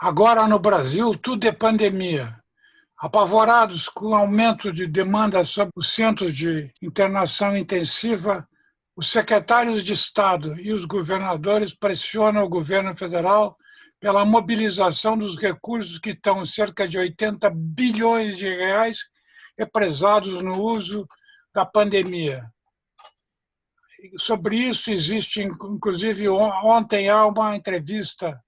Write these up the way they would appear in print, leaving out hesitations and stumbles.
Agora, no Brasil, tudo é pandemia. Apavorados com o aumento de demanda sobre os centros de internação intensiva, os secretários de Estado e os governadores pressionam o governo federal pela mobilização dos recursos que estão cerca de 80 bilhões de reais represados no uso da pandemia. Sobre isso existe, inclusive, ontem há uma entrevista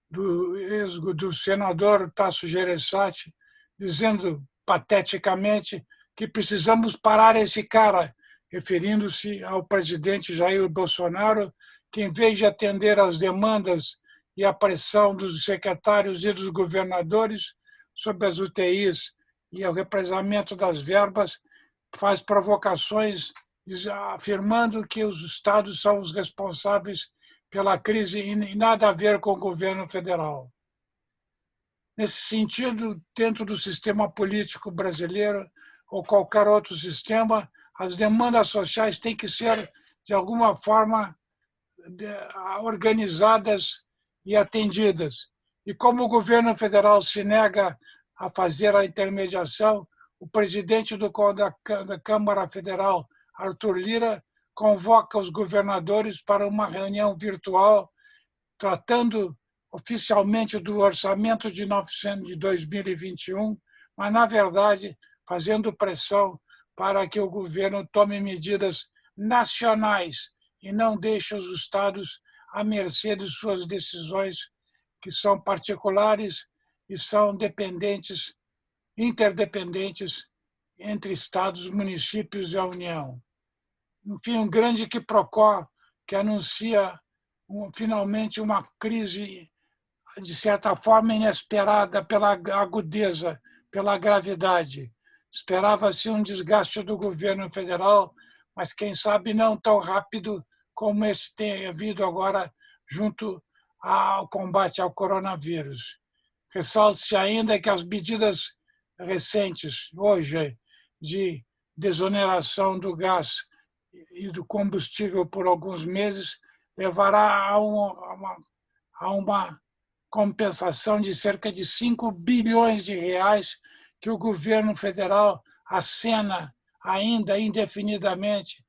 do senador Tasso Gereissati, dizendo pateticamente que precisamos parar esse cara, referindo-se ao presidente Jair Bolsonaro, que, em vez de atender às demandas e à pressão dos secretários e dos governadores sobre as UTIs e o represamento das verbas, faz provocações afirmando que os estados são os responsáveis pela crise e nada a ver com o governo federal. Nesse sentido, dentro do sistema político brasileiro ou qualquer outro sistema, as demandas sociais têm que ser, de alguma forma, organizadas e atendidas. E como o governo federal se nega a fazer a intermediação, o presidente da Câmara Federal, Arthur Lira, convoca os governadores para uma reunião virtual tratando oficialmente do orçamento de 2021, mas, na verdade, fazendo pressão para que o governo tome medidas nacionais e não deixe os estados à mercê de suas decisões, que são particulares e são dependentes, interdependentes entre estados, municípios e a União. Enfim, um grande quiprocó que anuncia finalmente uma crise, de certa forma, inesperada pela agudeza, pela gravidade. Esperava-se um desgaste do governo federal, mas, quem sabe, não tão rápido como esse tem havido agora junto ao combate ao coronavírus. Ressalte-se ainda que as medidas recentes, hoje, de desoneração do gás e do combustível por alguns meses, levará a uma compensação de cerca de 5 bilhões de reais que o governo federal acena ainda indefinidamente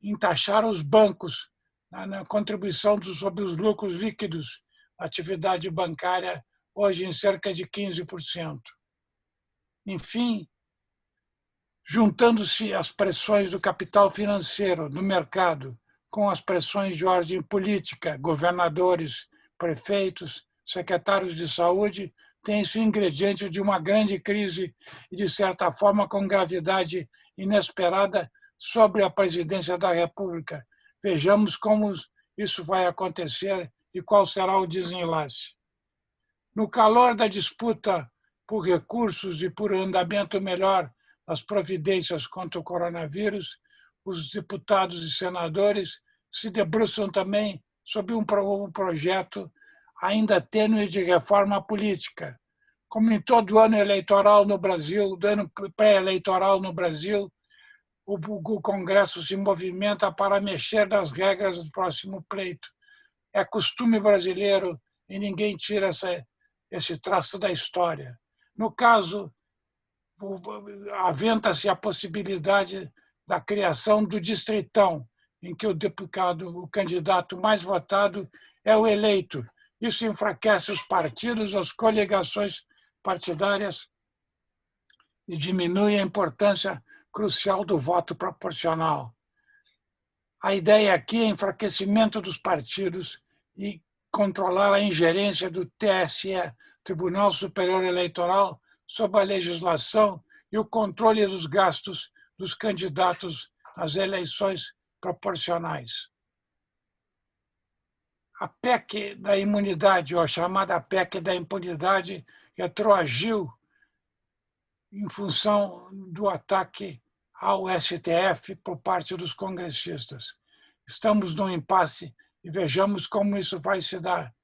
em taxar os bancos na contribuição sobre os lucros líquidos da atividade bancária, hoje em cerca de 15%. Enfim, juntando-se as pressões do capital financeiro, do mercado, com as pressões de ordem política, governadores, prefeitos, secretários de saúde, tem-se o ingrediente de uma grande crise e, de certa forma, com gravidade inesperada sobre a presidência da República. Vejamos como isso vai acontecer e qual será o desenlace. No calor da disputa por recursos e por andamento melhor das providências contra o coronavírus, os deputados e senadores se debruçam também sobre um projeto ainda tênue de reforma política. Como em todo ano eleitoral no Brasil, do ano pré-eleitoral no Brasil, o Congresso se movimenta para mexer nas regras do próximo pleito. É costume brasileiro e ninguém tira esse traço da história. No caso, aventa-se a possibilidade da criação do distritão, em que o candidato mais votado é o eleito. Isso enfraquece os partidos, as coligações partidárias e diminui a importância crucial do voto proporcional. A ideia aqui é enfraquecimento dos partidos e controlar a ingerência do TSE, Tribunal Superior Eleitoral, sobre a legislação e o controle dos gastos dos candidatos às eleições proporcionais. A PEC da imunidade, ou a chamada PEC da impunidade, retroagiu em função do ataque ao STF por parte dos congressistas. Estamos num impasse e vejamos como isso vai se dar,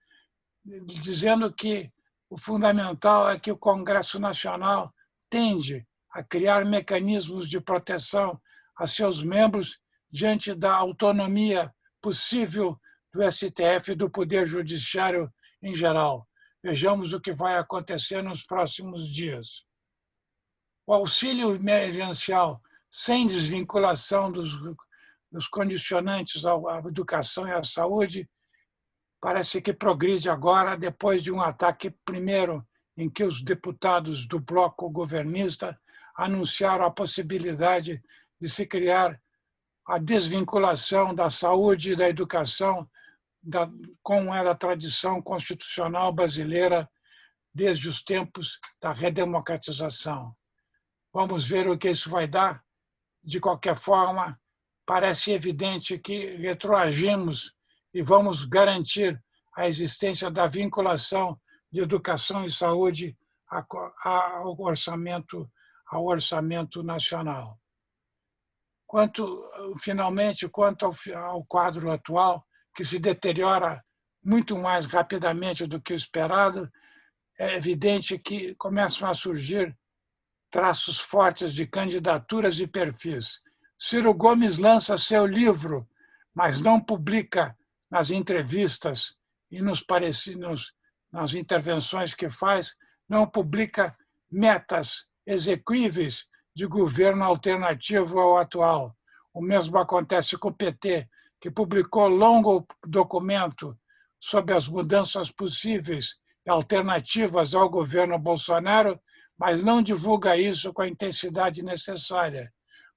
dizendo que o fundamental é que o Congresso Nacional tende a criar mecanismos de proteção a seus membros diante da autonomia possível do STF e do Poder Judiciário em geral. Vejamos o que vai acontecer nos próximos dias. O auxílio emergencial sem desvinculação dos condicionantes à educação e à saúde parece que progride agora, depois de um ataque primeiro em que os deputados do bloco governista anunciaram a possibilidade de se criar a desvinculação da saúde e da educação, como é da tradição constitucional brasileira desde os tempos da redemocratização. Vamos ver o que isso vai dar. De qualquer forma, parece evidente que retroagimos e vamos garantir a existência da vinculação de educação e saúde ao orçamento nacional. Finalmente, quanto ao quadro atual, que se deteriora muito mais rapidamente do que o esperado, é evidente que começam a surgir traços fortes de candidaturas e perfis. Ciro Gomes lança seu livro, mas não publica nas entrevistas e nas intervenções que faz, não publica metas exequíveis de governo alternativo ao atual. O mesmo acontece com o PT, que publicou longo documento sobre as mudanças possíveis e alternativas ao governo Bolsonaro, mas não divulga isso com a intensidade necessária.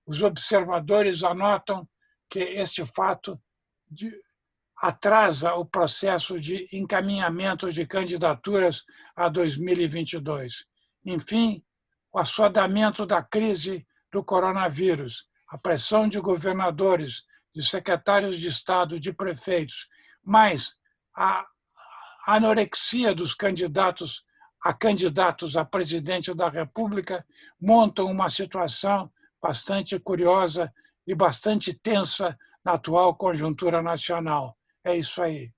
Os observadores anotam que esse fato atrasa o processo de encaminhamento de candidaturas a 2022. Enfim, o assodamento da crise do coronavírus, a pressão de governadores, de secretários de Estado, de prefeitos, mais a anorexia dos candidatos a presidente da República montam uma situação bastante curiosa e bastante tensa na atual conjuntura nacional. É isso aí.